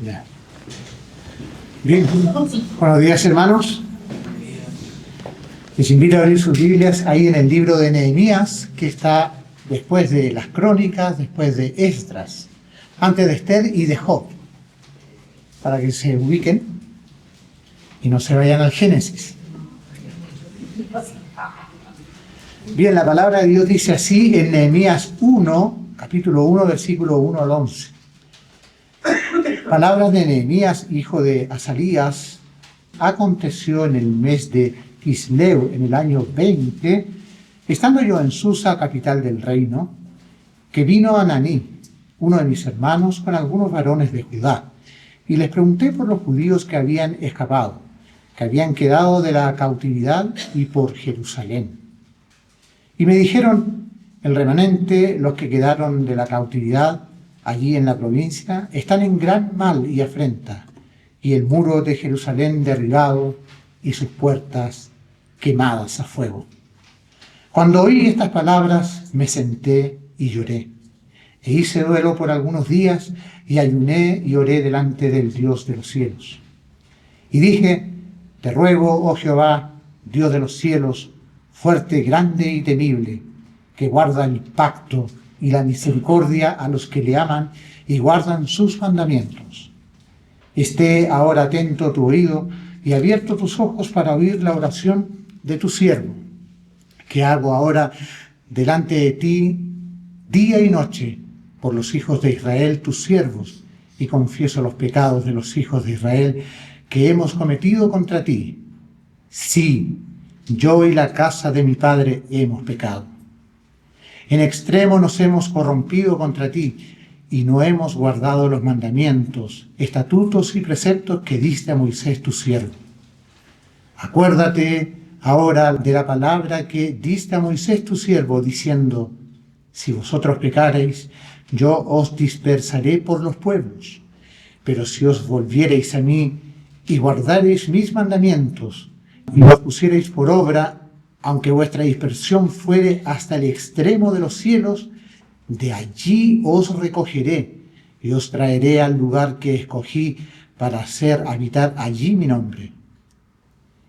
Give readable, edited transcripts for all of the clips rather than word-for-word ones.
Ya. Bien, buenos días hermanos. Les invito a abrir sus Biblias ahí en el libro de Nehemías, que está después de las Crónicas, después de Esdras, antes de Esther y de Job, para que se ubiquen y no se vayan al Génesis. Bien, la palabra de Dios dice así en Nehemías 1, capítulo 1, versículo 1 al 11. Palabras de Nehemías, hijo de Asalías. Aconteció en el mes de Kisleu, en el año 20, estando yo en Susa, capital del reino, que vino Ananí, uno de mis hermanos, con algunos varones de Judá, y les pregunté por los judíos que habían escapado, que habían quedado de la cautividad, y por Jerusalén. Y me dijeron: el remanente, los que quedaron de la cautividad allí en la provincia, están en gran mal y afrenta, y el muro de Jerusalén derribado y sus puertas quemadas a fuego. Cuando oí estas palabras, me senté y lloré, e hice duelo por algunos días, y ayuné y oré delante del Dios de los cielos. Y dije: te ruego, oh Jehová, Dios de los cielos, fuerte, grande y temible, que guarda el pacto y la misericordia a los que le aman y guardan sus mandamientos. Esté ahora atento tu oído y abierto tus ojos para oír la oración de tu siervo, que hago ahora delante de ti día y noche por los hijos de Israel, tus siervos, y confieso los pecados de los hijos de Israel que hemos cometido contra ti. Sí, yo y la casa de mi padre hemos pecado. En extremo nos hemos corrompido contra ti, y no hemos guardado los mandamientos, estatutos y preceptos que diste a Moisés tu siervo. Acuérdate ahora de la palabra que diste a Moisés tu siervo, diciendo: si vosotros pecareis, yo os dispersaré por los pueblos. Pero si os volviereis a mí y guardareis mis mandamientos, y los pusiereis por obra, aunque vuestra dispersión fuere hasta el extremo de los cielos, de allí os recogeré y os traeré al lugar que escogí para hacer habitar allí mi nombre.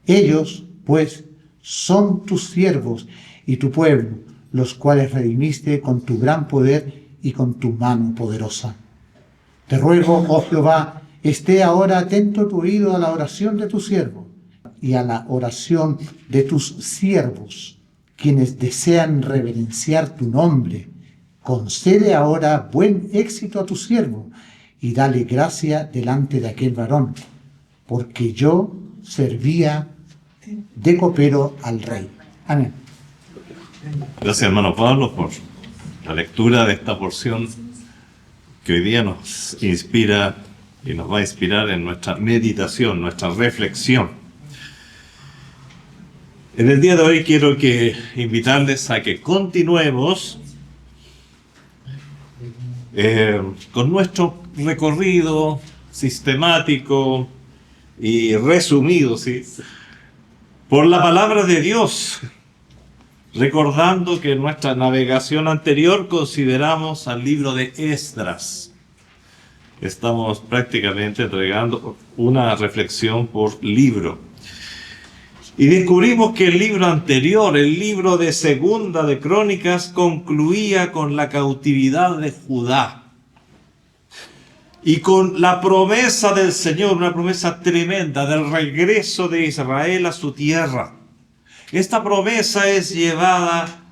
Ellos, pues, son tus siervos y tu pueblo, los cuales redimiste con tu gran poder y con tu mano poderosa. Te ruego, oh Jehová, esté ahora atento tu oído a la oración de tu siervo y a la oración de tus siervos, quienes desean reverenciar tu nombre. Concede ahora buen éxito a tu siervo y dale gracia delante de aquel varón, porque yo servía de copero al rey. Amén. Gracias, hermano Pablo, por la lectura de esta porción que hoy día nos inspira y nos va a inspirar en nuestra meditación, nuestra reflexión. En el día de hoy quiero invitarles a que continuemos con nuestro recorrido sistemático y resumido, ¿sí?, por la palabra de Dios, recordando que en nuestra navegación anterior consideramos al libro de Esdras. Estamos prácticamente entregando una reflexión por libro. Y descubrimos que el libro anterior, el libro de Segunda de Crónicas, concluía con la cautividad de Judá y con la promesa del Señor, una promesa tremenda del regreso de Israel a su tierra. Esta promesa es llevada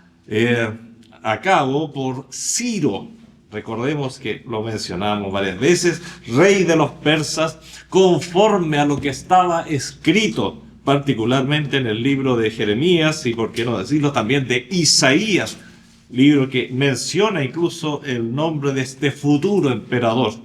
a cabo por Ciro. Recordemos que lo mencionamos varias veces, rey de los persas, conforme a lo que estaba escrito, particularmente en el libro de Jeremías y, por qué no decirlo, también de Isaías, libro que menciona incluso el nombre de este futuro emperador.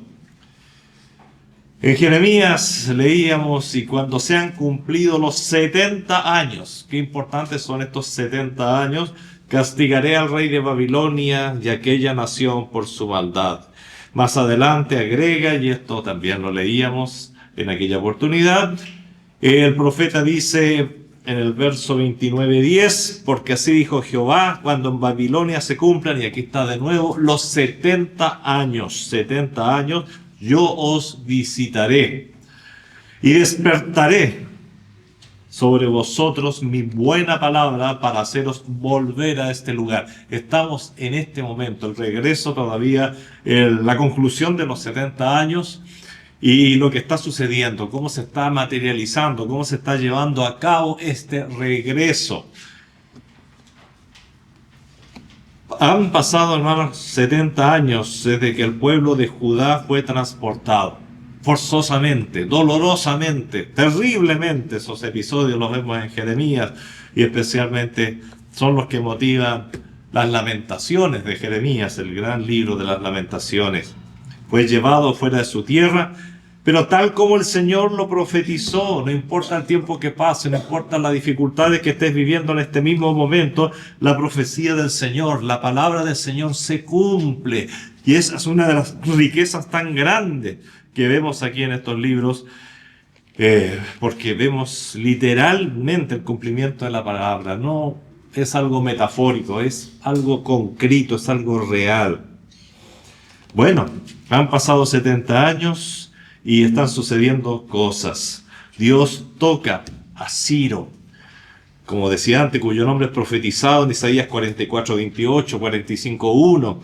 En Jeremías leíamos: y cuando se han cumplido los 70 años, qué importantes son estos 70 años, castigaré al rey de Babilonia y aquella nación por su maldad. Más adelante agrega, y esto también lo leíamos en aquella oportunidad, el profeta dice en el verso 29:10, porque así dijo Jehová, cuando en Babilonia se cumplan, y aquí está de nuevo, los 70 años, yo os visitaré y despertaré sobre vosotros mi buena palabra para haceros volver a este lugar. Estamos en este momento, el regreso todavía, la conclusión de los 70 años y lo que está sucediendo, cómo se está materializando, cómo se está llevando a cabo este regreso. Han pasado, hermanos, 70 años desde que el pueblo de Judá fue transportado. Forzosamente, dolorosamente, terriblemente. Esos episodios los vemos en Jeremías y especialmente son los que motivan las lamentaciones de Jeremías, el gran libro de las lamentaciones. Fue llevado fuera de su tierra, pero tal como el Señor lo profetizó, no importa el tiempo que pase, no importa las dificultades que estés viviendo en este mismo momento, la profecía del Señor, la palabra del Señor se cumple. Y esa es una de las riquezas tan grandes que vemos aquí en estos libros, porque vemos literalmente el cumplimiento de la palabra. No es algo metafórico, es algo concreto, es algo real. Bueno, han pasado 70 años y están sucediendo cosas. Dios toca a Ciro, como decía antes, cuyo nombre es profetizado en Isaías 44:28, 45:1.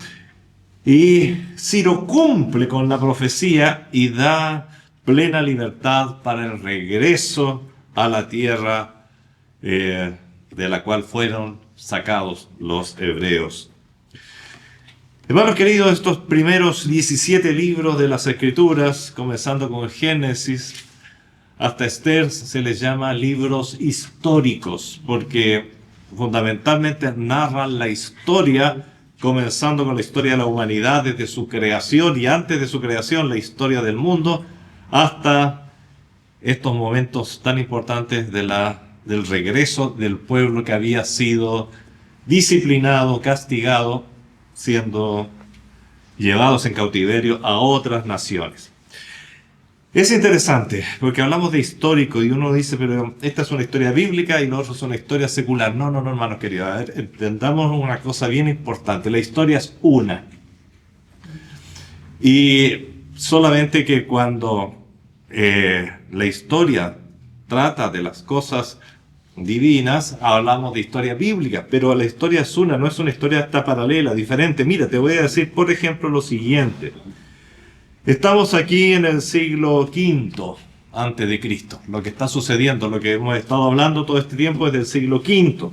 Y Ciro cumple con la profecía y da plena libertad para el regreso a la tierra de la cual fueron sacados los hebreos. Hermanos queridos, estos primeros 17 libros de las Escrituras, comenzando con Génesis hasta Esther, se les llama libros históricos, porque fundamentalmente narran la historia, comenzando con la historia de la humanidad desde su creación y antes de su creación la historia del mundo, hasta estos momentos tan importantes del regreso del pueblo que había sido disciplinado, castigado, siendo llevados en cautiverio a otras naciones. Es interesante, porque hablamos de histórico y uno dice, pero esta es una historia bíblica y lo otro es una historia secular. No, hermanos queridos, a ver, entendamos una cosa bien importante. La historia es una. Y solamente que cuando la historia trata de las cosas divinas, hablamos de historia bíblica, pero la historia es una, no es una historia esta paralela, diferente. Mira, te voy a decir, por ejemplo, lo siguiente. Estamos aquí en el siglo V antes de Cristo. Lo que está sucediendo, lo que hemos estado hablando todo este tiempo es del siglo V.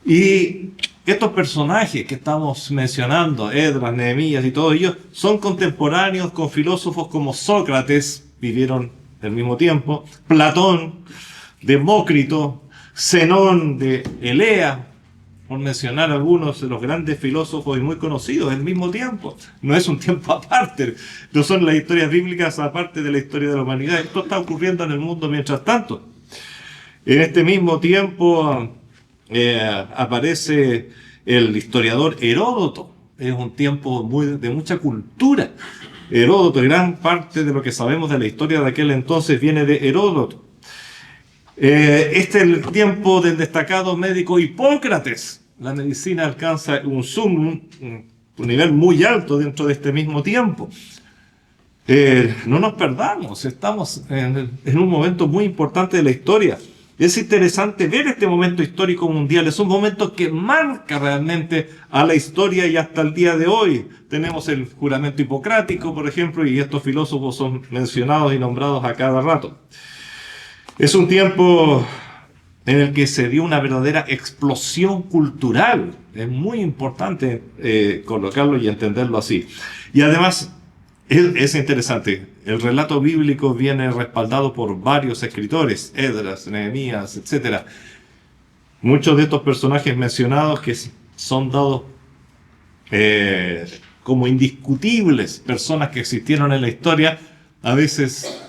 Y estos personajes que estamos mencionando, Esdras, Nehemías y todos ellos, son contemporáneos con filósofos como Sócrates, vivieron al mismo tiempo, Platón, Demócrito, Zenón de Elea, por mencionar algunos de los grandes filósofos y muy conocidos al mismo tiempo. No es un tiempo aparte, no son las historias bíblicas aparte de la historia de la humanidad. Esto está ocurriendo en el mundo mientras tanto. En este mismo tiempo aparece el historiador Heródoto. Es un tiempo de mucha cultura. Heródoto, gran parte de lo que sabemos de la historia de aquel entonces viene de Heródoto. Este es el tiempo del destacado médico Hipócrates. La medicina alcanza un nivel muy alto dentro de este mismo tiempo. No nos perdamos, estamos en un momento muy importante de la historia. Es interesante ver este momento histórico mundial. Es un momento que marca realmente a la historia y hasta el día de hoy. Tenemos el juramento hipocrático, por ejemplo, y estos filósofos son mencionados y nombrados a cada rato. Es un tiempo en el que se dio una verdadera explosión cultural. Es muy importante colocarlo y entenderlo así. Y además, es interesante, el relato bíblico viene respaldado por varios escritores, Esdras, Nehemías, etc. Muchos de estos personajes mencionados que son dados como indiscutibles, personas que existieron en la historia, a veces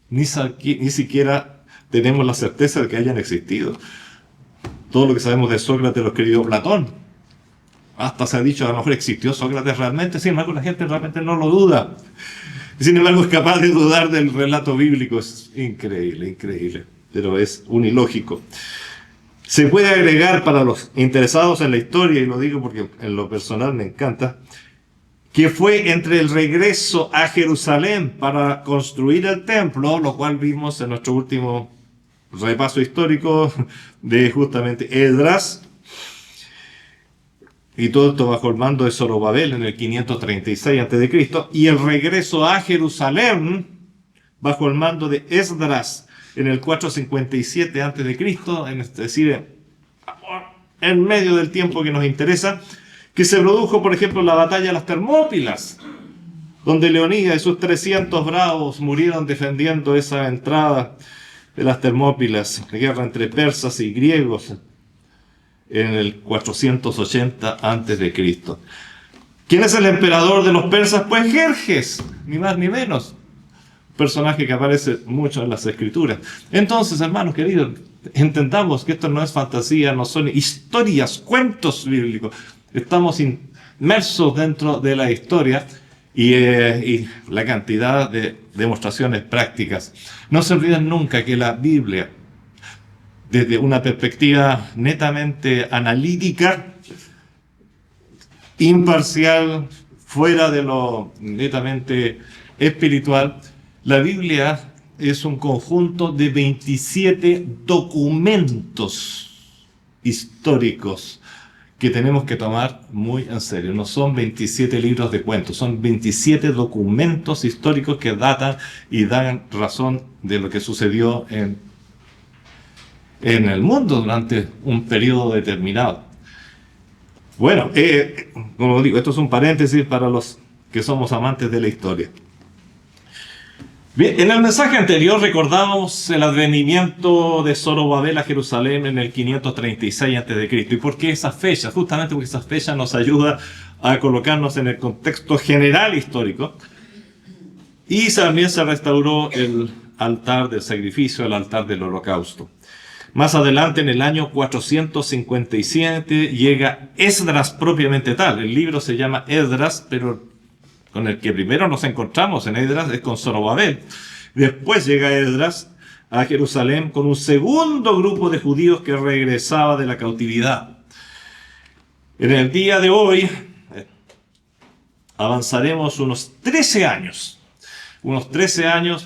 ni siquiera tenemos la certeza de que hayan existido. Todo lo que sabemos de Sócrates lo escribió Platón. Hasta se ha dicho, a lo mejor existió Sócrates realmente. Sin embargo, la gente realmente no lo duda. Sin embargo, es capaz de dudar del relato bíblico. Es increíble, increíble. Pero es unilógico. Se puede agregar para los interesados en la historia, y lo digo porque en lo personal me encanta, que fue entre el regreso a Jerusalén para construir el templo, lo cual vimos en nuestro último repaso histórico de justamente Esdras, y todo esto bajo el mando de Zorobabel en el 536 a.C., y el regreso a Jerusalén bajo el mando de Esdras en el 457 a.C., es decir, en medio del tiempo que nos interesa, que se produjo, por ejemplo, la batalla de las Termópilas, donde Leonidas y sus 300 bravos murieron defendiendo esa entrada de las Termópilas, la guerra entre persas y griegos en el 480 a.C. ¿Quién es el emperador de los persas? Pues Jerjes, ni más ni menos. Un personaje que aparece mucho en las escrituras. Entonces, hermanos queridos, entendamos que esto no es fantasía, no son historias, cuentos bíblicos. Estamos inmersos dentro de la historia y la cantidad de demostraciones prácticas. No se olviden nunca que la Biblia, desde una perspectiva netamente analítica, imparcial, fuera de lo netamente espiritual, la Biblia es un conjunto de 27 documentos históricos que tenemos que tomar muy en serio. No son 27 libros de cuentos, son 27 documentos históricos que datan y dan razón de lo que sucedió en el mundo durante un periodo determinado. Bueno, como digo, esto es un paréntesis para los que somos amantes de la historia. Bien, en el mensaje anterior recordábamos el advenimiento de Zorobabel a Jerusalén en el 536 a.C. ¿Y por qué esa fecha? Justamente porque esa fecha nos ayuda a colocarnos en el contexto general histórico. Y también se restauró el altar del sacrificio, el altar del holocausto. Más adelante, en el año 457, llega Esdras propiamente tal. El libro se llama Esdras, pero con el que primero nos encontramos en Esdras es con Zorobabel. Después llega Esdras a Jerusalén con un segundo grupo de judíos que regresaba de la cautividad. En el día de hoy avanzaremos unos 13 años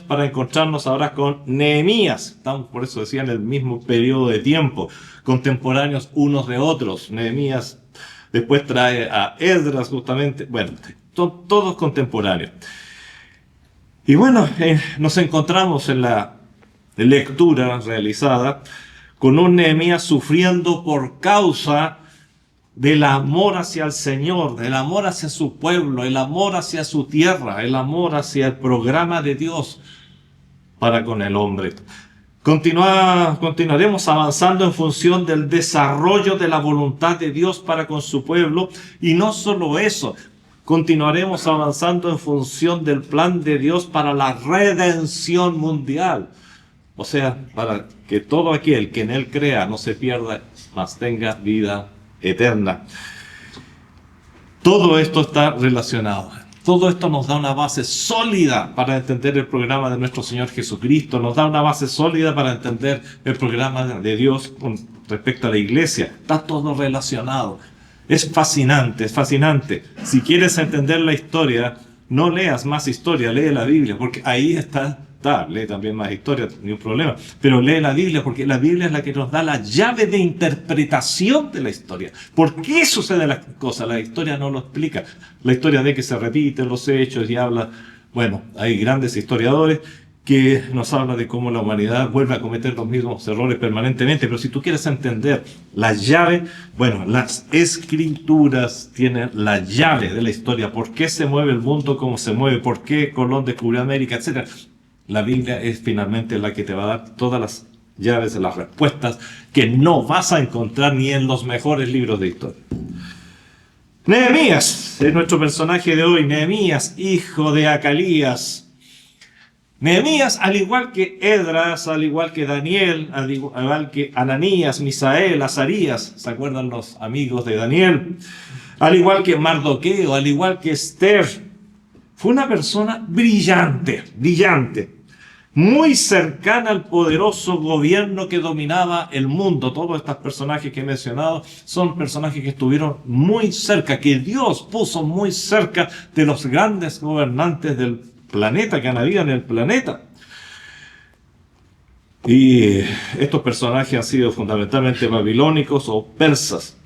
para encontrarnos ahora con Nehemías. Estamos, por eso decía, en el mismo periodo de tiempo, contemporáneos unos de otros. Nehemías después trae a Esdras justamente, bueno, son todos contemporáneos. Y bueno, nos encontramos en la lectura realizada con un Nehemías sufriendo por causa del amor hacia el Señor, del amor hacia su pueblo, el amor hacia su tierra, el amor hacia el programa de Dios para con el hombre. Continuaremos avanzando en función del desarrollo de la voluntad de Dios para con su pueblo, y no solo eso, continuaremos avanzando en función del plan de Dios para la redención mundial. O sea, para que todo aquel que en Él crea no se pierda, mas tenga vida eterna. Todo esto está relacionado. Todo esto nos da una base sólida para entender el programa de nuestro Señor Jesucristo. Nos da una base sólida para entender el programa de Dios con respecto a la iglesia. Está todo relacionado. Es fascinante, es fascinante. Si quieres entender la historia, no leas más historia, lee la Biblia, porque ahí está. Lee también más historia, ni un problema. Pero lee la Biblia, porque la Biblia es la que nos da la llave de interpretación de la historia. ¿Por qué suceden las cosas? La historia no lo explica. La historia ve que se repiten los hechos y habla. Bueno, hay grandes historiadores que nos hablan de cómo la humanidad vuelve a cometer los mismos errores permanentemente. Pero si tú quieres entender la llave, bueno, las escrituras tienen la llave de la historia. ¿Por qué se mueve el mundo como se mueve? ¿Por qué Colón descubrió América? Etcétera. La Biblia es finalmente la que te va a dar todas las llaves, las respuestas que no vas a encontrar ni en los mejores libros de historia. Nehemías es nuestro personaje de hoy. Nehemías, hijo de Acalías. Nehemías, al igual que Esdras, al igual que Daniel, al igual que Ananías, Misael, Azarías, ¿se acuerdan los amigos de Daniel? Al igual que Mardoqueo, al igual que Esther, fue una persona brillante, brillante. muy cercana al poderoso gobierno que dominaba el mundo. Todos estos personajes que he mencionado son personajes que estuvieron muy cerca, que Dios puso muy cerca de los grandes gobernantes del planeta, que han habido en el planeta. Y estos personajes han sido fundamentalmente babilónicos o persas.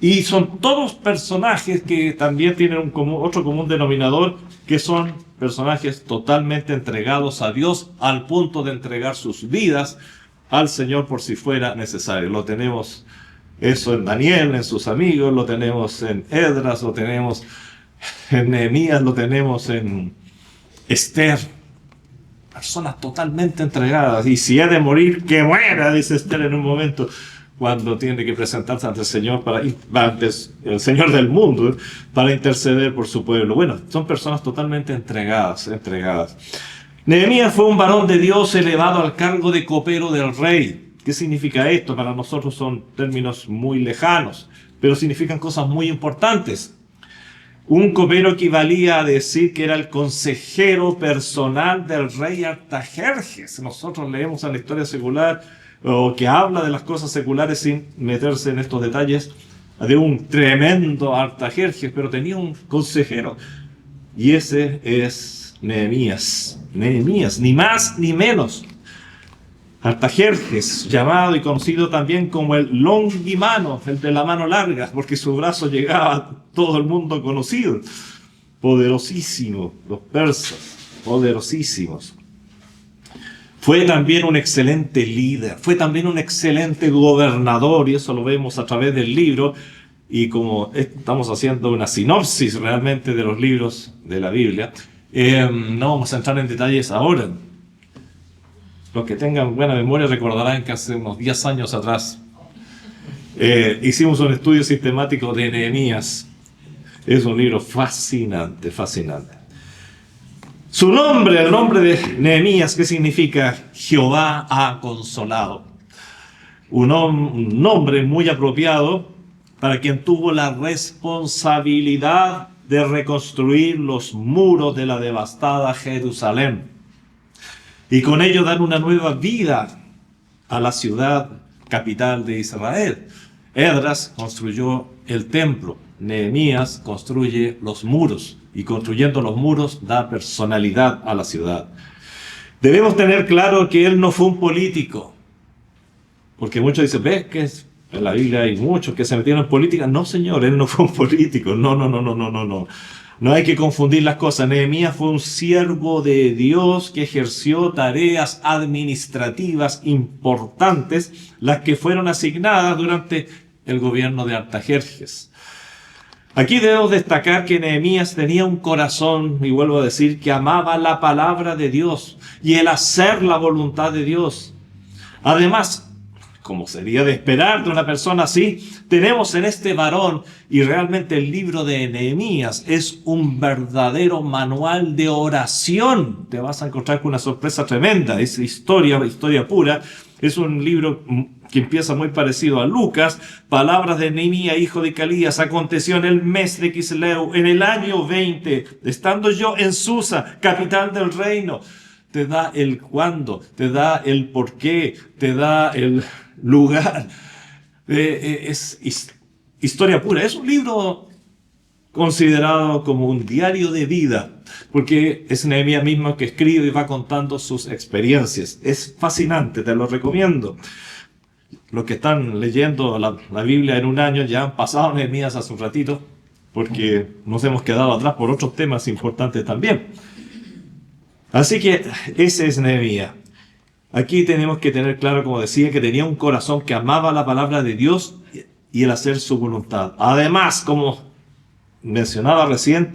Y son todos personajes que también tienen otro común denominador, que son personajes totalmente entregados a Dios al punto de entregar sus vidas al Señor por si fuera necesario. Lo tenemos eso en Daniel, en sus amigos, lo tenemos en Esdras, lo tenemos en Nehemías, lo tenemos en Esther. Personas totalmente entregadas. Y si he de morir, que muera, dice Esther en un momento, cuando tiene que presentarse ante el Señor, ante el Señor del mundo, para interceder por su pueblo. Bueno, son personas totalmente entregadas. Nehemías fue un varón de Dios elevado al cargo de copero del rey. ¿Qué significa esto? Para nosotros son términos muy lejanos, pero significan cosas muy importantes. Un copero equivalía a decir que era el consejero personal del rey Artajerjes. Nosotros leemos en la historia secular, o que habla de las cosas seculares sin meterse en estos detalles, de un tremendo Artajerjes, pero tenía un consejero. Y ese es Nehemías. Nehemías, ni más ni menos. Artajerjes, llamado y conocido también como el Longimano, el de la mano larga, porque su brazo llegaba a todo el mundo conocido. Poderosísimo, los persas, poderosísimos. Fue también un excelente líder, fue también un excelente gobernador, y eso lo vemos a través del libro. Y como estamos haciendo una sinopsis realmente de los libros de la Biblia, no vamos a entrar en detalles ahora. Los que tengan buena memoria recordarán que hace unos 10 años atrás hicimos un estudio sistemático de Nehemías. Es un libro fascinante, fascinante. Su nombre, el nombre de Nehemías, ¿qué significa? Jehová ha consolado. Un nombre muy apropiado para quien tuvo la responsabilidad de reconstruir los muros de la devastada Jerusalén y con ello dar una nueva vida a la ciudad capital de Israel. Esdras construyó el templo, Nehemías construye los muros, y construyendo los muros da personalidad a la ciudad. Debemos tener claro que él no fue un político, porque muchos dicen, ¿ves que en la Biblia hay muchos que se metieron en política? No, señor, él no fue un político. No. No hay que confundir las cosas. Nehemías fue un siervo de Dios que ejerció tareas administrativas importantes, las que fueron asignadas durante el gobierno de Artajerjes. Aquí debemos destacar que Nehemías tenía un corazón, y vuelvo a decir, que amaba la palabra de Dios y el hacer la voluntad de Dios. Además, como sería de esperar de una persona así, tenemos en este varón, y realmente el libro de Nehemías es un verdadero manual de oración. Te vas a encontrar con una sorpresa tremenda, es historia pura. Es un libro que empieza muy parecido a Lucas. Palabras de Nehemías, hijo de Calías. Aconteció en el mes de Quisleu, en el año 20, estando yo en Susa, capital del reino. Te da el cuándo, te da el por qué, te da el lugar. Es historia pura. Es un libro considerado como un diario de vida, porque es Nehemías mismo que escribe y va contando sus experiencias. Es fascinante, te lo recomiendo. Los que están leyendo la Biblia en un año ya han pasado Nehemías hace un ratito, porque nos hemos quedado atrás por otros temas importantes también. Así que ese es Nehemías. Aquí tenemos que tener claro, como decía, que tenía un corazón que amaba la palabra de Dios y el hacer su voluntad. Además, como mencionaba recién,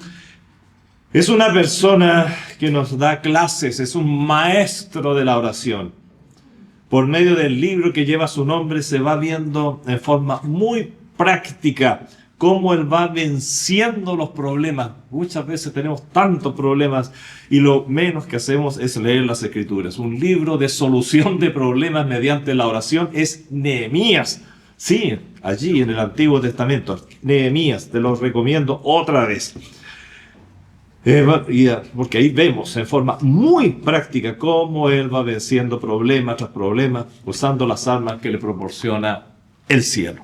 es una persona que nos da clases, es un maestro de la oración. Por medio del libro que lleva su nombre se va viendo en forma muy práctica cómo él va venciendo los problemas. Muchas veces tenemos tantos problemas y lo menos que hacemos es leer las Escrituras. Un libro de solución de problemas mediante la oración es Nehemías. Sí, allí en el Antiguo Testamento, Nehemías, te lo recomiendo otra vez. Porque ahí vemos en forma muy práctica cómo él va venciendo problema tras problema, usando las armas que le proporciona el cielo.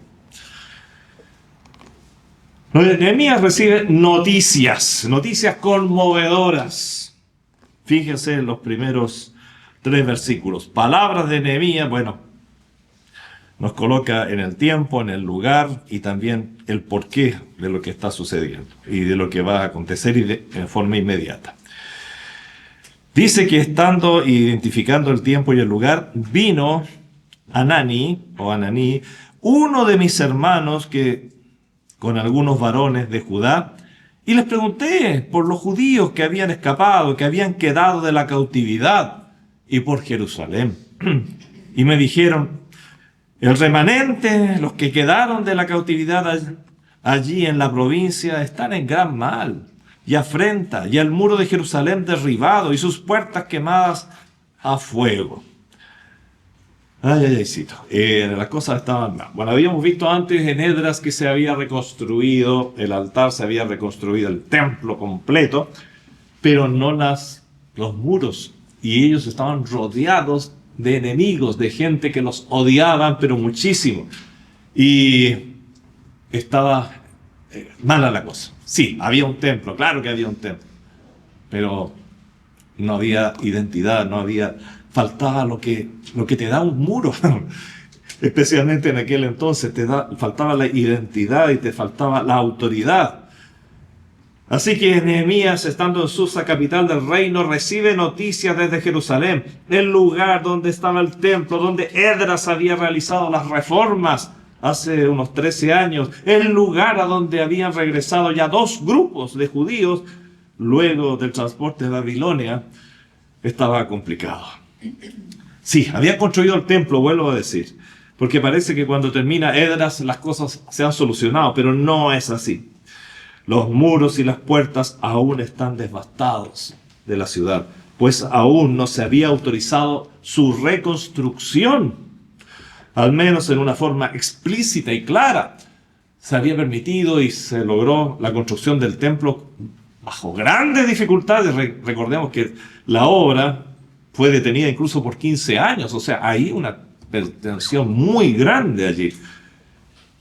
Nehemías recibe noticias conmovedoras. Fíjense en los primeros 3 versículos. Palabras de Nehemías, nos coloca en el tiempo, en el lugar y también el porqué de lo que está sucediendo y de lo que va a acontecer en forma inmediata. Dice que estando identificando el tiempo y el lugar, vino Ananí, uno de mis hermanos con algunos varones de Judá, y les pregunté por los judíos que habían escapado, que habían quedado de la cautividad, y por Jerusalén. Y me dijeron: el remanente, los que quedaron de la cautividad allí en la provincia, están en gran mal y afrenta, y el muro de Jerusalén derribado y sus puertas quemadas a fuego. Las cosas estaban mal. Bueno, habíamos visto antes en Esdras que se había reconstruido el altar, se había reconstruido el templo completo, pero no los muros. Y ellos estaban rodeados de enemigos, de gente que los odiaban, pero muchísimo. Y estaba mala la cosa. Sí, había un templo, claro que había un templo, pero no había identidad, faltaba lo que te da un muro. Especialmente en aquel entonces faltaba la identidad y te faltaba la autoridad. Así que Nehemías, estando en Susa, capital del reino, recibe noticias desde Jerusalén, el lugar donde estaba el templo, donde Esdras había realizado las reformas hace unos 13 años, el lugar a donde habían regresado ya 2 grupos de judíos luego del transporte de Babilonia. Estaba complicado. Sí, habían construido el templo, vuelvo a decir, porque parece que cuando termina Esdras las cosas se han solucionado, pero no es así. Los muros y las puertas aún están devastados de la ciudad, pues aún no se había autorizado su reconstrucción, al menos en una forma explícita y clara. Se había permitido y se logró la construcción del templo bajo grandes dificultades. Recordemos que la obra fue detenida incluso por 15 años, o sea, hay una tensión muy grande allí,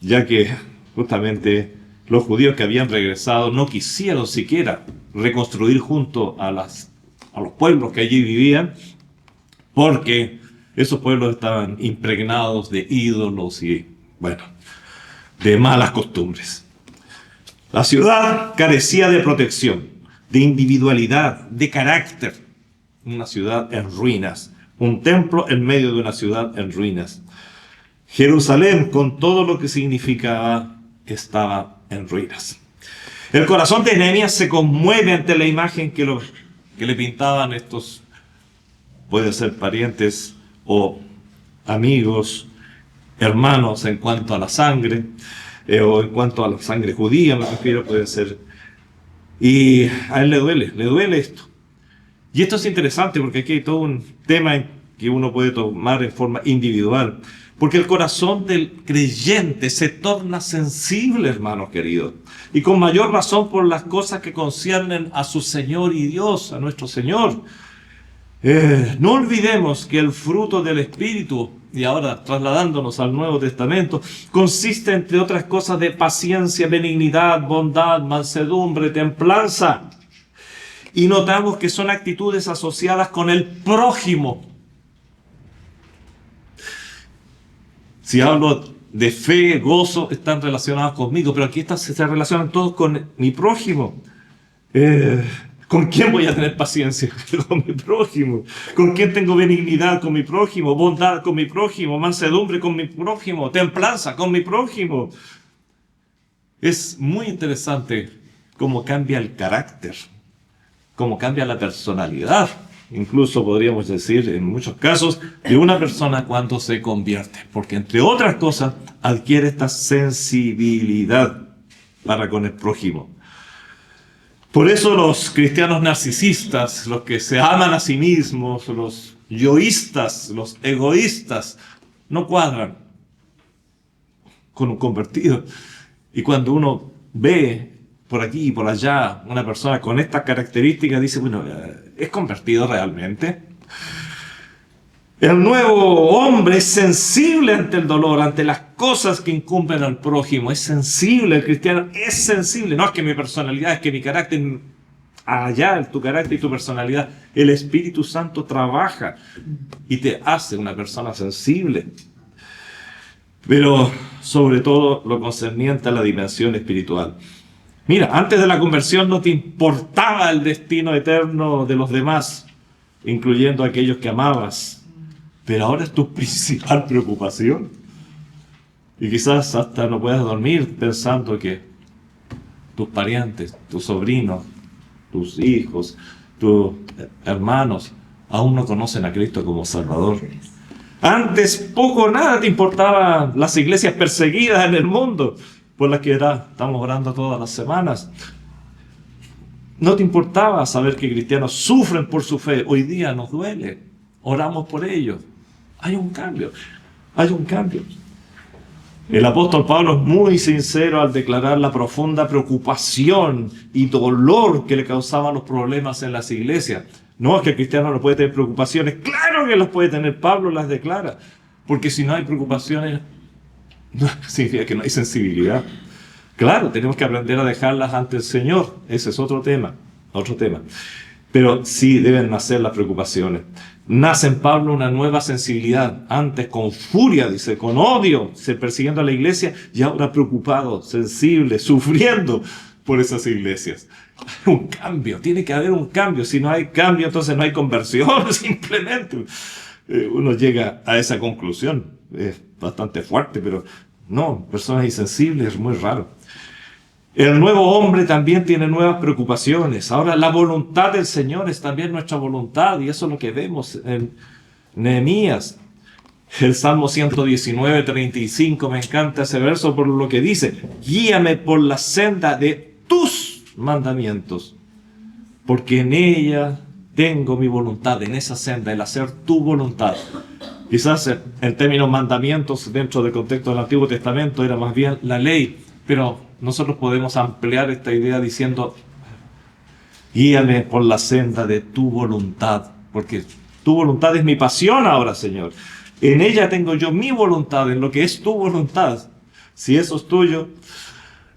ya que justamente los judíos que habían regresado no quisieron siquiera reconstruir junto a los pueblos que allí vivían, porque esos pueblos estaban impregnados de ídolos y, de malas costumbres. La ciudad carecía de protección, de individualidad, de carácter. Una ciudad en ruinas, un templo en medio de una ciudad en ruinas. Jerusalén, con todo lo que significaba, estaba en ruinas. El corazón de Nehemías se conmueve ante la imagen que le pintaban estos, puede ser parientes o amigos, hermanos en cuanto a la sangre, o en cuanto a la sangre judía, me refiero, puede ser. Y a él le duele esto. Y esto es interesante porque aquí hay todo un tema que uno puede tomar en forma individual. Porque el corazón del creyente se torna sensible, hermanos queridos. Y con mayor razón por las cosas que conciernen a su Señor y Dios, a nuestro Señor. No olvidemos que el fruto del Espíritu, y ahora trasladándonos al Nuevo Testamento, consiste entre otras cosas de paciencia, benignidad, bondad, mansedumbre, templanza. Y notamos que son actitudes asociadas con el prójimo. Si hablo de fe, gozo, están relacionados conmigo, pero aquí se relacionan todos con mi prójimo. ¿Con quién voy a tener paciencia? Con mi prójimo. ¿Con quién tengo benignidad? Con mi prójimo. Bondad con mi prójimo. Mansedumbre con mi prójimo. Templanza con mi prójimo. Es muy interesante cómo cambia el carácter, cómo cambia la personalidad. Incluso podríamos decir, en muchos casos, de una persona cuando se convierte. Porque, entre otras cosas, adquiere esta sensibilidad para con el prójimo. Por eso los cristianos narcisistas, los que se aman a sí mismos, los yoístas, los egoístas, no cuadran con un convertido. Y cuando uno ve por aquí y por allá, una persona con estas características dice, bueno, ¿es convertido realmente? El nuevo hombre es sensible ante el dolor, ante las cosas que incumben al prójimo. Es sensible, el cristiano es sensible. No es que mi personalidad, es que mi carácter, allá tu carácter y tu personalidad, el Espíritu Santo trabaja y te hace una persona sensible. Pero sobre todo lo concerniente a la dimensión espiritual. Mira, antes de la conversión no te importaba el destino eterno de los demás, incluyendo a aquellos que amabas. Pero ahora es tu principal preocupación. Y quizás hasta no puedas dormir pensando que tus parientes, tus sobrinos, tus hijos, tus hermanos aún no conocen a Cristo como Salvador. Antes poco o nada te importaban las iglesias perseguidas en el mundo, por las que estamos orando todas las semanas. No te importaba saber que cristianos sufren por su fe. Hoy día nos duele. Oramos por ellos. Hay un cambio. Hay un cambio. El apóstol Pablo es muy sincero al declarar la profunda preocupación y dolor que le causaban los problemas en las iglesias. No es que el cristiano no puede tener preocupaciones. Claro que las puede tener. Pablo las declara. Porque si no hay preocupaciones, no significa que no hay sensibilidad. Claro, tenemos que aprender a dejarlas ante el Señor. Ese es otro tema. Otro tema. Pero sí deben nacer las preocupaciones. Nace en Pablo una nueva sensibilidad. Antes con furia, dice, con odio, persiguiendo a la iglesia, y ahora preocupado, sensible, sufriendo por esas iglesias. Un cambio, tiene que haber un cambio. Si no hay cambio, entonces no hay conversión, simplemente. Uno llega a esa conclusión. Es bastante fuerte, pero no, personas insensibles es muy raro. El nuevo hombre también tiene nuevas preocupaciones. Ahora la voluntad del Señor es también nuestra voluntad, y eso es lo que vemos en Nehemías. El Salmo 119, 35, me encanta ese verso por lo que dice: guíame por la senda de tus mandamientos, porque en ella tengo mi voluntad, en esa senda, el hacer tu voluntad. Quizás en términos mandamientos, dentro del contexto del Antiguo Testamento, era más bien la ley, pero nosotros podemos ampliar esta idea diciendo: guíame por la senda de tu voluntad, porque tu voluntad es mi pasión ahora, Señor. En ella tengo yo mi voluntad, en lo que es tu voluntad. Si eso es tuyo,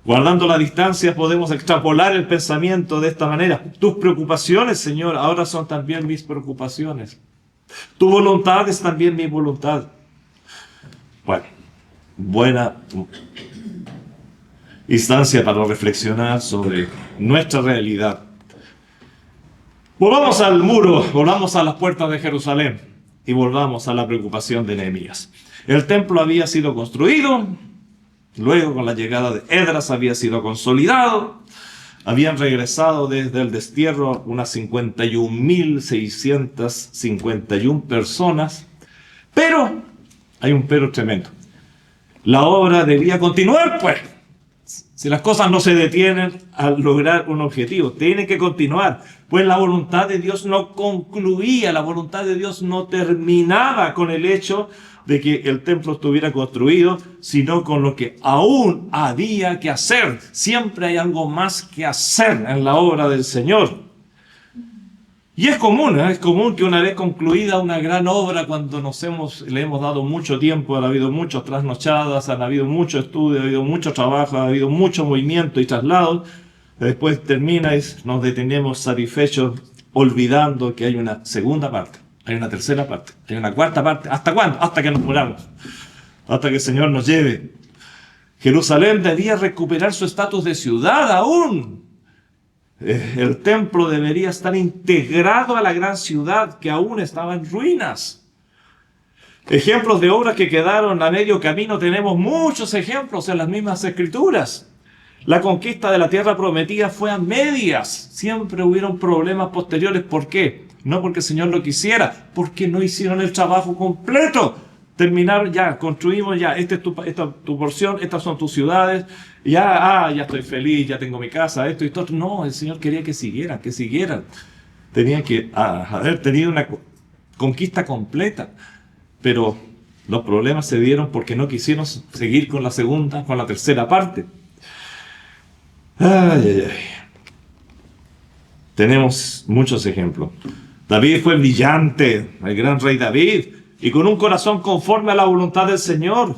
guardando la distancia, podemos extrapolar el pensamiento de esta manera. Tus preocupaciones, Señor, ahora son también mis preocupaciones. Tu voluntad es también mi voluntad. Bueno, buena instancia para reflexionar sobre nuestra realidad. Volvamos al muro, volvamos a las puertas de Jerusalén y volvamos a la preocupación de Nehemías. El templo había sido construido, luego con la llegada de Esdras había sido consolidado, habían regresado desde el destierro unas 51.651 personas, pero hay un pero tremendo. La obra debía continuar, pues. Si las cosas no se detienen al lograr un objetivo, tienen que continuar. Pues la voluntad de Dios no concluía, la voluntad de Dios no terminaba con el hecho de que el templo estuviera construido, sino con lo que aún había que hacer. Siempre hay algo más que hacer en la obra del Señor. Y es común que una vez concluida una gran obra, cuando le hemos dado mucho tiempo, ha habido muchas trasnochadas, han habido mucho estudio, ha habido mucho trabajo, ha habido mucho movimiento y traslados, después termina y nos detenemos satisfechos, olvidando que hay una segunda parte, hay una tercera parte, hay una cuarta parte. ¿Hasta cuándo? Hasta que nos muramos, hasta que el Señor nos lleve. Jerusalén debía recuperar su estatus de ciudad aún. El templo debería estar integrado a la gran ciudad que aún estaba en ruinas. Ejemplos de obras que quedaron a medio camino tenemos muchos ejemplos en las mismas escrituras. La conquista de la tierra prometida fue a medias. Siempre hubieron problemas posteriores. ¿Por qué? No porque el Señor lo quisiera, porque no hicieron el trabajo completo. Terminaron ya, construimos ya, esta es tu porción, estas son tus ciudades, ya estoy feliz, ya tengo mi casa, esto y esto. No, el Señor quería que siguieran. Tenían que haber tenido una conquista completa, pero los problemas se dieron porque no quisieron seguir con la segunda, con la tercera parte. Ay, ay, ay. Tenemos muchos ejemplos. David fue brillante, el gran rey David, y con un corazón conforme a la voluntad del Señor,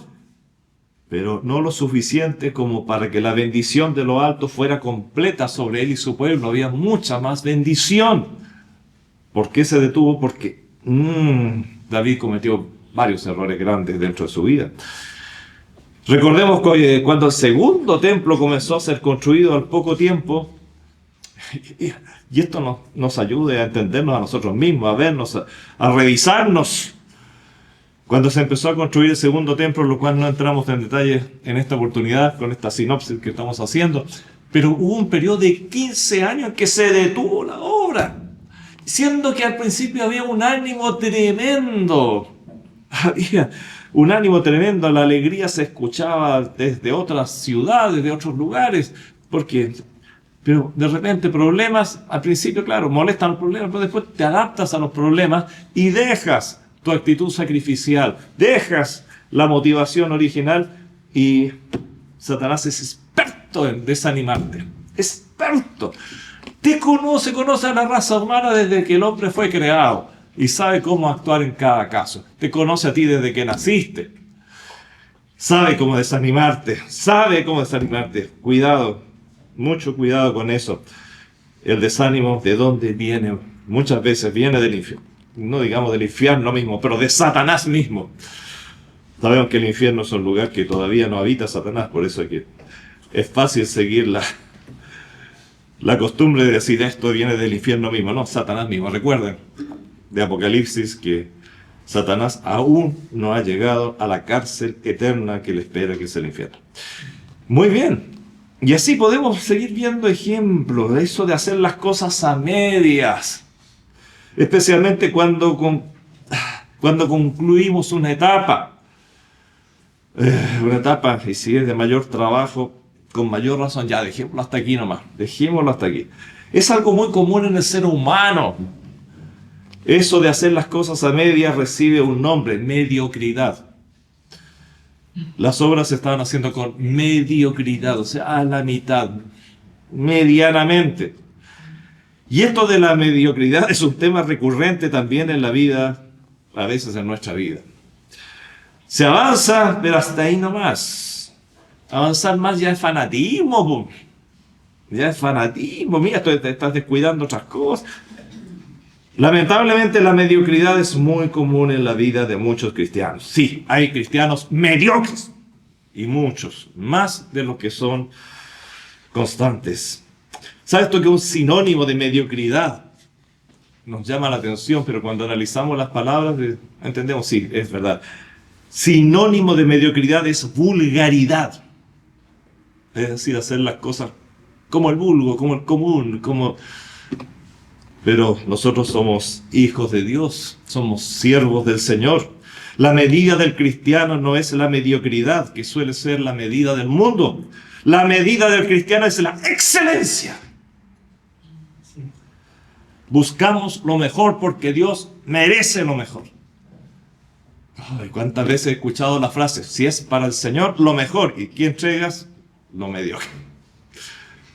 pero no lo suficiente como para que la bendición de lo alto fuera completa sobre él y su pueblo. Había mucha más bendición. ¿Por qué se detuvo? Porque David cometió varios errores grandes dentro de su vida. Recordemos que cuando el segundo templo comenzó a ser construido al poco tiempo, y esto nos ayude a entendernos a nosotros mismos, a vernos, a revisarnos. Cuando se empezó a construir el segundo templo, lo cual no entramos en detalle en esta oportunidad con esta sinopsis que estamos haciendo, pero hubo un periodo de 15 años en que se detuvo la obra, siendo que al principio había un ánimo tremendo. Había un ánimo tremendo, la alegría se escuchaba desde otras ciudades, de otros lugares, pero de repente problemas, al principio, claro, molestan los problemas, pero después te adaptas a los problemas y dejas tu actitud sacrificial, dejas la motivación original y Satanás es experto en desanimarte, experto. Conoce a la raza humana desde que el hombre fue creado y sabe cómo actuar en cada caso. Te conoce a ti desde que naciste. Sabe cómo desanimarte, Cuidado, mucho cuidado con eso. El desánimo, ¿de dónde viene? Muchas veces viene del infierno. No digamos del infierno mismo, pero de Satanás mismo. Sabemos que el infierno es un lugar que todavía no habita Satanás, por eso es fácil seguir la costumbre de decir esto viene del infierno mismo. No, Satanás mismo. Recuerden de Apocalipsis que Satanás aún no ha llegado a la cárcel eterna que le espera, que es el infierno. Muy bien. Y así podemos seguir viendo ejemplos de eso de hacer las cosas a medias. Especialmente cuando concluimos una etapa. Y si es de mayor trabajo, con mayor razón, ya dejémoslo hasta aquí nomás. Dejémoslo hasta aquí. Es algo muy común en el ser humano. Eso de hacer las cosas a medias recibe un nombre: mediocridad. Las obras se estaban haciendo con mediocridad, o sea, a la mitad, medianamente. Y esto de la mediocridad es un tema recurrente también en la vida, a veces en nuestra vida. Se avanza, pero hasta ahí nomás. Avanzar más ya es fanatismo. Ya es fanatismo. Mira, te estás descuidando otras cosas. Lamentablemente la mediocridad es muy común en la vida de muchos cristianos. Sí, hay cristianos mediocres y muchos, más de los que son constantes. ¿Sabes esto que es un sinónimo de mediocridad? Nos llama la atención, pero cuando analizamos las palabras entendemos, sí, es verdad. Sinónimo de mediocridad es vulgaridad. Es decir, hacer las cosas como el vulgo, como el común, Pero nosotros somos hijos de Dios, somos siervos del Señor. La medida del cristiano no es la mediocridad, que suele ser la medida del mundo. La medida del cristiano es la excelencia. Buscamos lo mejor porque Dios merece lo mejor. Ay, ¿cuántas veces he escuchado la frase? Si es para el Señor, lo mejor. ¿Y qué entregas? Lo mediocre.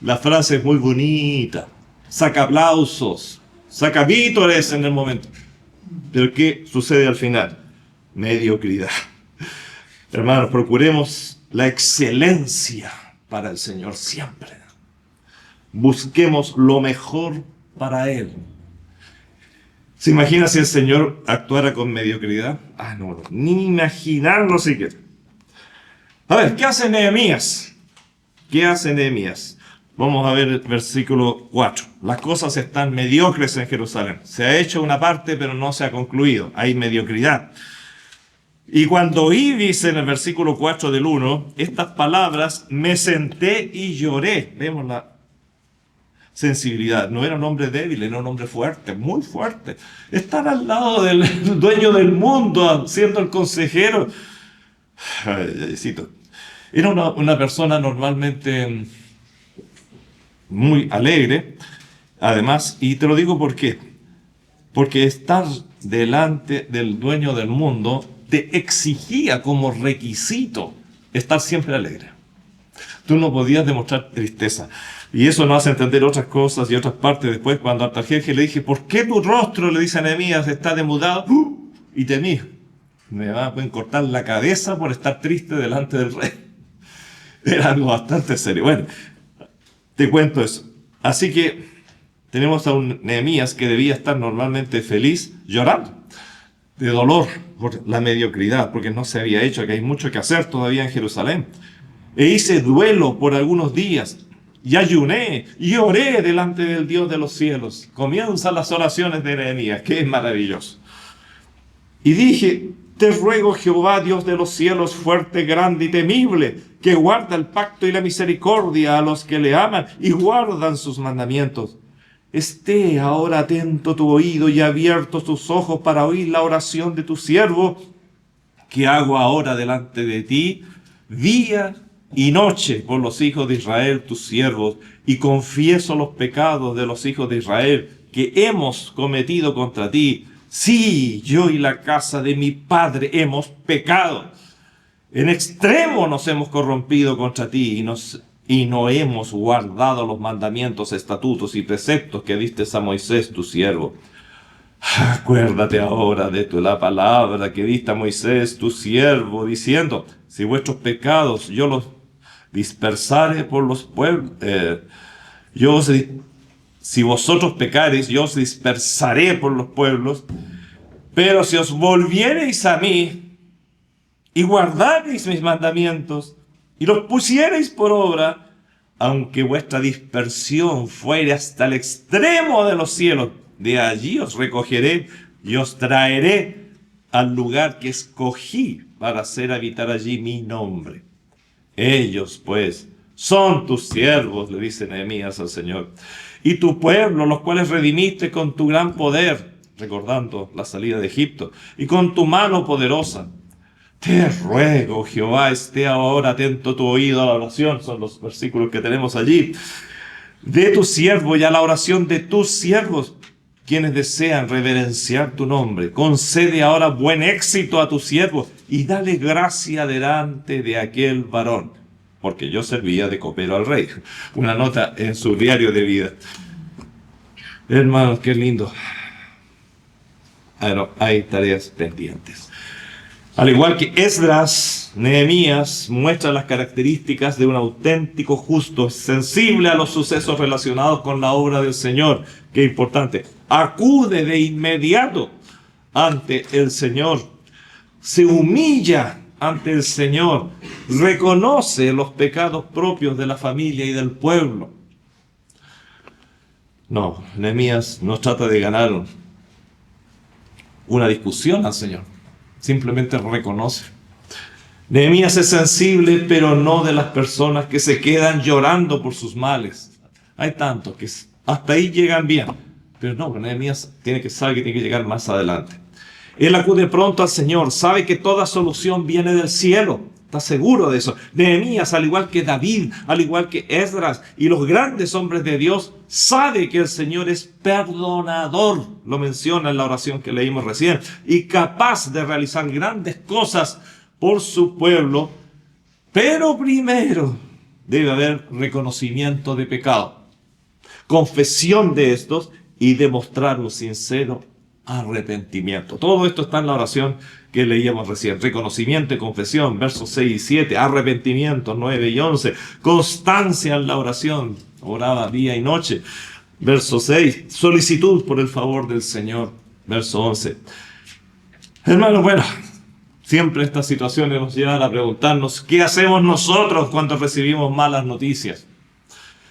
La frase es muy bonita. Saca aplausos, saca vítores en el momento. Pero ¿qué sucede al final? Mediocridad. Hermanos, procuremos la excelencia para el Señor siempre. Busquemos lo mejor para Él. ¿Se imagina si el Señor actuara con mediocridad? No, ni imaginarlo siquiera. A ver, ¿qué hace Nehemías? Vamos a ver el versículo 4. Las cosas están mediocres en Jerusalén. Se ha hecho una parte, pero no se ha concluido. Hay mediocridad. Y cuando oí, dice en el versículo 4 del 1, estas palabras, me senté y lloré. Vemos la sensibilidad. No era un hombre débil, era un hombre fuerte, muy fuerte. Estar al lado del dueño del mundo, siendo el consejero. Era una persona normalmente muy alegre, además, y te lo digo por qué. Porque estar delante del dueño del mundo te exigía como requisito estar siempre alegre. Tú no podías demostrar tristeza. Y eso nos hace entender otras cosas y otras partes después, cuando Artajerjes le dije, ¿por qué tu rostro, le dice a Nehemías, está demudado? Y temí, me pueden cortar la cabeza por estar triste delante del rey. Era algo bastante serio. Bueno, te cuento eso. Así que tenemos a un Nehemías que debía estar normalmente feliz, llorando de dolor por la mediocridad, porque no se había hecho, que hay mucho que hacer todavía en Jerusalén. E hice duelo por algunos días, y ayuné, y oré delante del Dios de los cielos. Comienzan las oraciones de Nehemías, que es maravilloso. Y dije, te ruego, Jehová, Dios de los cielos, fuerte, grande y temible, que guarda el pacto y la misericordia a los que le aman y guardan sus mandamientos. Esté ahora atento tu oído y abiertos tus ojos para oír la oración de tu siervo, que hago ahora delante de ti, día y noche por los hijos de Israel, tus siervos, y confieso los pecados de los hijos de Israel que hemos cometido contra ti. Sí, yo y la casa de mi padre hemos pecado. En extremo nos hemos corrompido contra ti y no hemos guardado los mandamientos, estatutos y preceptos que diste a Moisés, tu siervo. Acuérdate ahora de la palabra que diste a Moisés, tu siervo, diciendo, si vuestros pecados yo los dispersare por los pueblos, si vosotros pecareis, yo os dispersaré por los pueblos, pero si os volviereis a mí y guardareis mis mandamientos y los pusiereis por obra, aunque vuestra dispersión fuere hasta el extremo de los cielos, de allí os recogeré y os traeré al lugar que escogí para hacer habitar allí mi nombre. Ellos, pues, son tus siervos, le dice Nehemías al Señor, y tu pueblo, los cuales redimiste con tu gran poder, recordando la salida de Egipto, y con tu mano poderosa. Te ruego, Jehová, esté ahora atento tu oído a la oración, son los versículos que tenemos allí, de tu siervo y a la oración de tus siervos, quienes desean reverenciar tu nombre. Concede ahora buen éxito a tu siervo y dale gracia delante de aquel varón, porque yo servía de copero al rey. Una nota en su diario de vida. Hermanos, qué lindo. Bueno, hay tareas pendientes. Al igual que Esdras, Nehemías muestra las características de un auténtico justo, sensible a los sucesos relacionados con la obra del Señor. Qué importante. Acude de inmediato ante el Señor. Se humilla ante el Señor. Reconoce los pecados propios de la familia y del pueblo. No, Nehemías no trata de ganar una discusión al Señor. Simplemente reconoce. Nehemías es sensible, pero no de las personas que se quedan llorando por sus males. Hay tantos que hasta ahí llegan bien, pero no, Nehemías tiene que saber que tiene que llegar más adelante. Él acude pronto al Señor, sabe que toda solución viene del cielo, está seguro de eso. Nehemías, al igual que David, al igual que Esdras y los grandes hombres de Dios, sabe que el Señor es perdonador, lo menciona en la oración que leímos recién, y capaz de realizar grandes cosas por su pueblo, pero primero debe haber reconocimiento de pecado, confesión de estos y demostrar un sincero arrepentimiento. Todo esto está en la oración que leíamos recién. Reconocimiento y confesión, versos 6 y 7, arrepentimiento, 9 y 11, constancia en la oración, oraba día y noche, verso 6, solicitud por el favor del Señor, verso 11. Hermanos, bueno, siempre estas situaciones nos llevan a preguntarnos, ¿qué hacemos nosotros cuando recibimos malas noticias?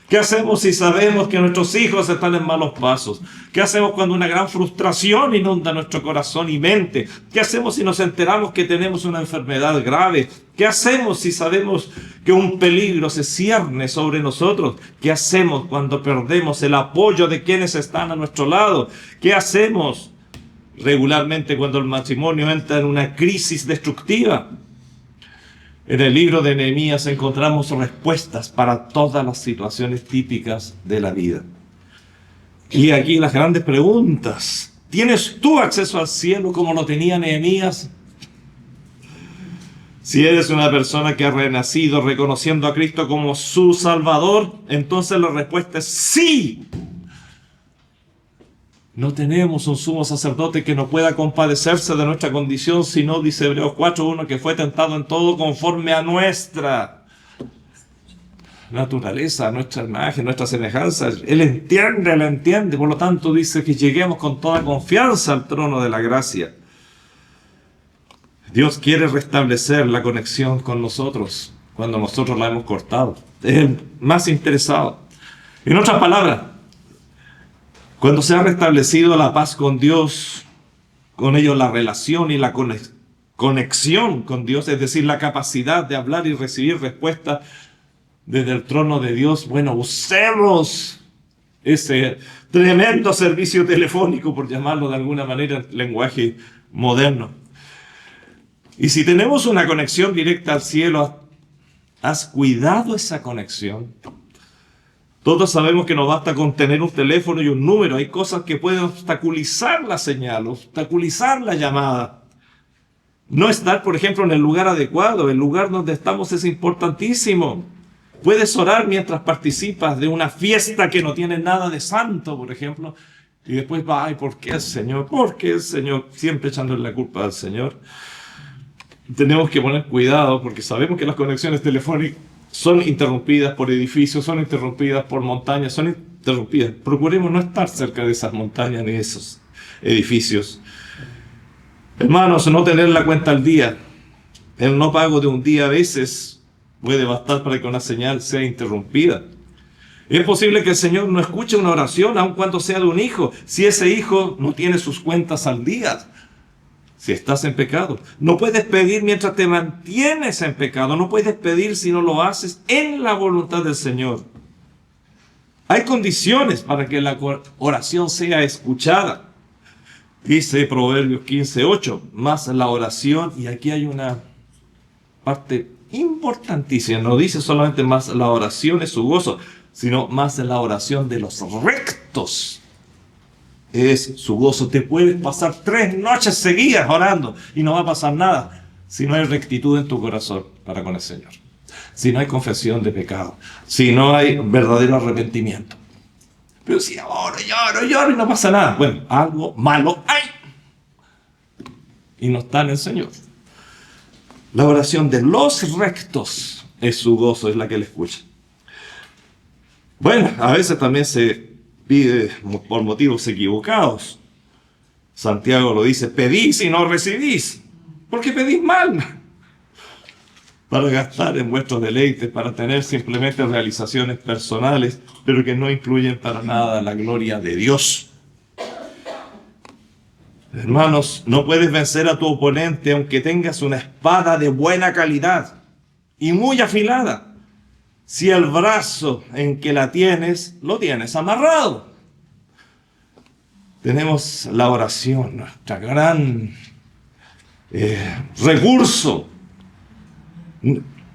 ¿Qué hacemos si sabemos que nuestros hijos están en malos pasos? ¿Qué hacemos cuando una gran frustración inunda nuestro corazón y mente? ¿Qué hacemos si nos enteramos que tenemos una enfermedad grave? ¿Qué hacemos si sabemos que un peligro se cierne sobre nosotros? ¿Qué hacemos cuando perdemos el apoyo de quienes están a nuestro lado? ¿Qué hacemos regularmente cuando el matrimonio entra en una crisis destructiva? En el libro de Nehemías encontramos respuestas para todas las situaciones típicas de la vida. Y aquí las grandes preguntas. ¿Tienes tú acceso al cielo como lo tenía Nehemías? Si eres una persona que ha renacido reconociendo a Cristo como su Salvador, entonces la respuesta es sí. No tenemos un sumo sacerdote que no pueda compadecerse de nuestra condición, sino, dice Hebreos 4:1, que fue tentado en todo conforme a nuestra naturaleza, nuestra imagen, nuestra semejanza. Él entiende. Por lo tanto, dice que lleguemos con toda confianza al trono de la gracia. Dios quiere restablecer la conexión con nosotros cuando nosotros la hemos cortado. Es el más interesado. En otras palabras, cuando se ha restablecido la paz con Dios, con ello la relación y la conexión con Dios, es decir, la capacidad de hablar y recibir respuestas desde el trono de Dios, bueno, usemos ese tremendo servicio telefónico, por llamarlo de alguna manera en lenguaje moderno. Y si tenemos una conexión directa al cielo, ¿has cuidado esa conexión? Todos sabemos que no basta con tener un teléfono y un número. Hay cosas que pueden obstaculizar la señal, obstaculizar la llamada. No estar, por ejemplo, en el lugar adecuado. El lugar donde estamos es importantísimo. Puedes orar mientras participas de una fiesta que no tiene nada de santo, por ejemplo, y después va, ay, ¿por qué el Señor? ¿Por qué el Señor? Siempre echándole la culpa al Señor. Tenemos que poner cuidado porque sabemos que las conexiones telefónicas son interrumpidas por edificios, son interrumpidas por montañas, son interrumpidas. Procuremos no estar cerca de esas montañas ni de esos edificios. Hermanos, no tener la cuenta al día, el no pago de un día a veces puede bastar para que una señal sea interrumpida. Es posible que el Señor no escuche una oración, aun cuando sea de un hijo, si ese hijo no tiene sus cuentas al día. Si estás en pecado, no puedes pedir mientras te mantienes en pecado. No puedes pedir si no lo haces en la voluntad del Señor. Hay condiciones para que la oración sea escuchada. Dice Proverbios 15:8, más la oración, y aquí hay una parte importantísima. No dice solamente más la oración es su gozo, sino más la oración de los rectos es su gozo. Te puedes pasar 3 noches seguidas orando y no va a pasar nada si no hay rectitud en tu corazón para con el Señor, si no hay confesión de pecado, si no hay verdadero arrepentimiento. Pero si oro y no pasa nada, bueno, algo malo hay y no está en el Señor. La oración de los rectos es su gozo, es la que Él escucha. Bueno, a veces también se pide por motivos equivocados. Santiago lo dice, pedís y no recibís, porque pedís mal, para gastar en vuestros deleites, para tener simplemente realizaciones personales, pero que no incluyen para nada la gloria de Dios. Hermanos, no puedes vencer a tu oponente aunque tengas una espada de buena calidad y muy afilada, si el brazo en que la tienes, lo tienes amarrado. Tenemos la oración, nuestra gran recurso.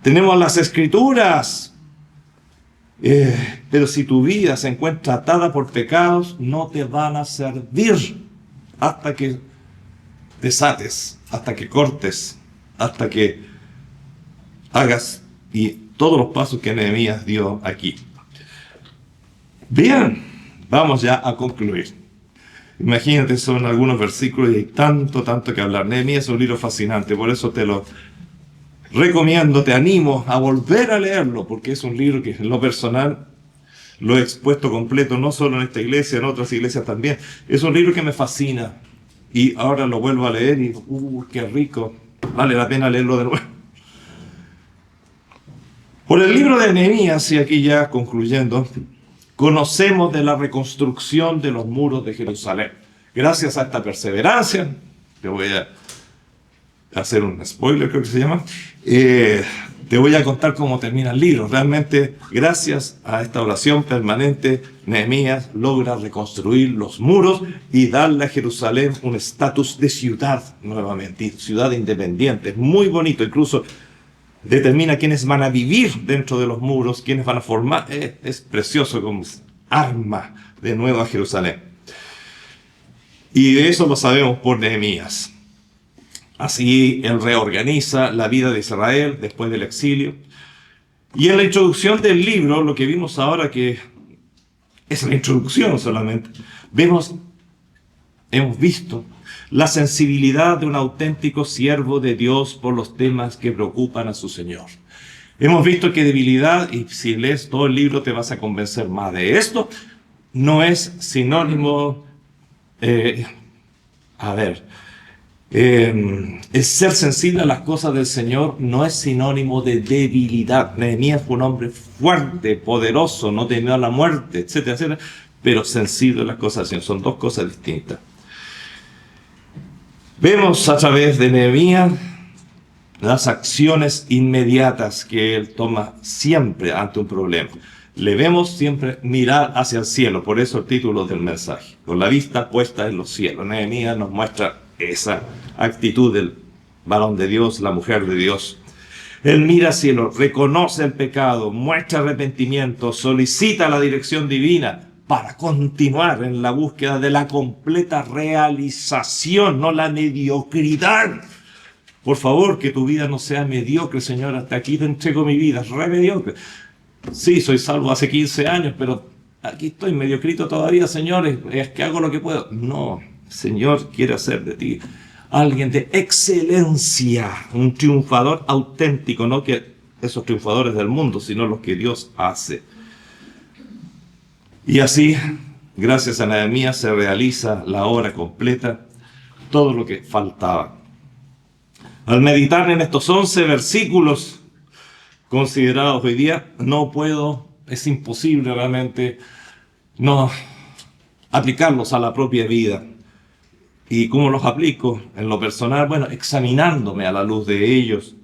Tenemos las Escrituras. Pero si tu vida se encuentra atada por pecados, no te van a servir hasta que desates, hasta que cortes, hasta que hagas y todos los pasos que Nehemías dio aquí. Bien, vamos ya a concluir. Imagínate, son algunos versículos y hay tanto que hablar. Nehemías es un libro fascinante, por eso te lo recomiendo, te animo a volver a leerlo, porque es un libro que en lo personal lo he expuesto completo, no solo en esta iglesia, en otras iglesias también. Es un libro que me fascina y ahora lo vuelvo a leer y qué rico, vale la pena leerlo de nuevo. Por el libro de Nehemías, y aquí ya concluyendo, conocemos de la reconstrucción de los muros de Jerusalén. Gracias a esta perseverancia, te voy a hacer un spoiler, creo que se llama, te voy a contar cómo termina el libro. Realmente, gracias a esta oración permanente, Nehemías logra reconstruir los muros y darle a Jerusalén un estatus de ciudad nuevamente, ciudad independiente. Muy bonito, incluso determina quiénes van a vivir dentro de los muros, quiénes van a formar. Es precioso como arma de nuevo a Jerusalén. Y de eso lo sabemos por Nehemías. Así Él reorganiza la vida de Israel después del exilio. Y en la introducción del libro, lo que vimos ahora, que es la introducción solamente, hemos visto la sensibilidad de un auténtico siervo de Dios por los temas que preocupan a su Señor. Hemos visto que debilidad, y si lees todo el libro te vas a convencer más de esto, no es sinónimo, el ser sensible a las cosas del Señor no es sinónimo de debilidad. Nehemías fue un hombre fuerte, poderoso, no temió a la muerte, etcétera, etcétera, pero sensible a las cosas del Señor. Son dos cosas distintas. Vemos a través de Nehemías las acciones inmediatas que él toma siempre ante un problema. Le vemos siempre mirar hacia el cielo, por eso el título del mensaje, con la vista puesta en los cielos. Nehemías nos muestra esa actitud del varón de Dios, la mujer de Dios. Él mira al cielo, reconoce el pecado, muestra arrepentimiento, solicita la dirección divina para continuar en la búsqueda de la completa realización, no la mediocridad. Por favor, que tu vida no sea mediocre, Señor. Hasta aquí te entrego mi vida, es re mediocre. Sí, soy salvo hace 15 años, pero aquí estoy mediocrito todavía, Señor. Es que hago lo que puedo. No, Señor quiere hacer de ti alguien de excelencia, un triunfador auténtico, no que esos triunfadores del mundo, sino los que Dios hace. Y así, gracias a Nehemías, se realiza la obra completa, todo lo que faltaba. Al meditar en estos 11 versículos considerados hoy día, es imposible realmente no aplicarlos a la propia vida. ¿Y cómo los aplico? En lo personal, bueno, examinándome a la luz de ellos.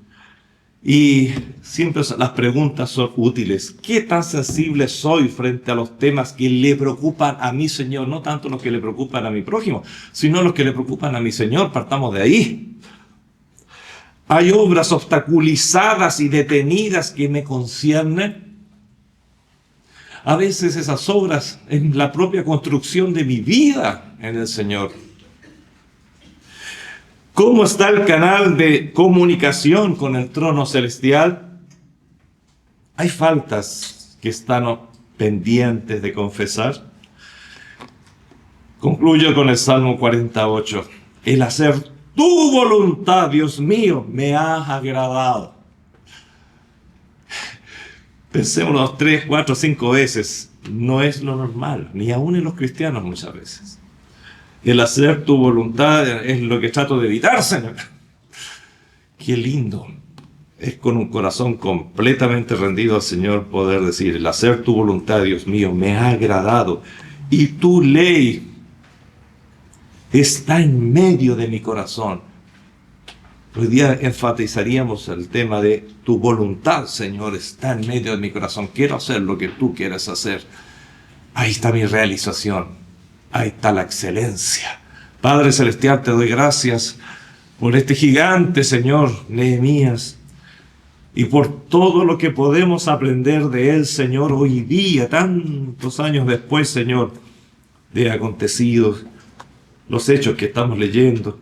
Y siempre las preguntas son útiles. ¿Qué tan sensible soy frente a los temas que le preocupan a mi Señor? No tanto los que le preocupan a mi prójimo, sino los que le preocupan a mi Señor. Partamos de ahí. ¿Hay obras obstaculizadas y detenidas que me conciernen? A veces esas obras en la propia construcción de mi vida en el Señor. ¿Cómo está el canal de comunicación con el trono celestial? ¿Hay faltas que están pendientes de confesar? Concluyo con el Salmo 48. El hacer tu voluntad, Dios mío, me ha agradado. Pensémonos 3, 4, 5 veces. No es lo normal, ni aún en los cristianos muchas veces. El hacer tu voluntad es lo que trato de evitar, Señor. Qué lindo es con un corazón completamente rendido al Señor poder decir, el hacer tu voluntad, Dios mío, me ha agradado. Y tu ley está en medio de mi corazón. Hoy día enfatizaríamos el tema de tu voluntad, Señor, está en medio de mi corazón. Quiero hacer lo que tú quieres hacer. Ahí está mi realización. Ahí está la excelencia. Padre Celestial, te doy gracias por este gigante, Señor, Nehemías, y por todo lo que podemos aprender de él, Señor, hoy día, tantos años después, Señor, de acontecidos, los hechos que estamos leyendo.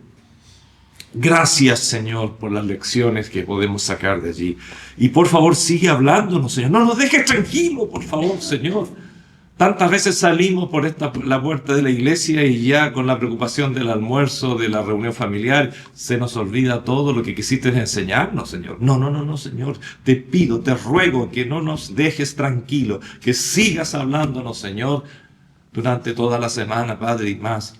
Gracias, Señor, por las lecciones que podemos sacar de allí. Y por favor, sigue hablándonos, Señor. No nos dejes tranquilos, por favor, Señor. Tantas veces salimos por la puerta de la iglesia y ya con la preocupación del almuerzo, de la reunión familiar, se nos olvida todo lo que quisiste enseñarnos, Señor. No, Señor. Te pido, te ruego que no nos dejes tranquilos, que sigas hablándonos, Señor, durante toda la semana, Padre, y más,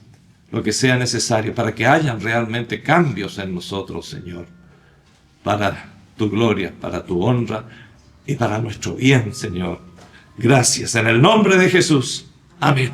lo que sea necesario para que hayan realmente cambios en nosotros, Señor, para tu gloria, para tu honra y para nuestro bien, Señor. Gracias, en el nombre de Jesús. Amén.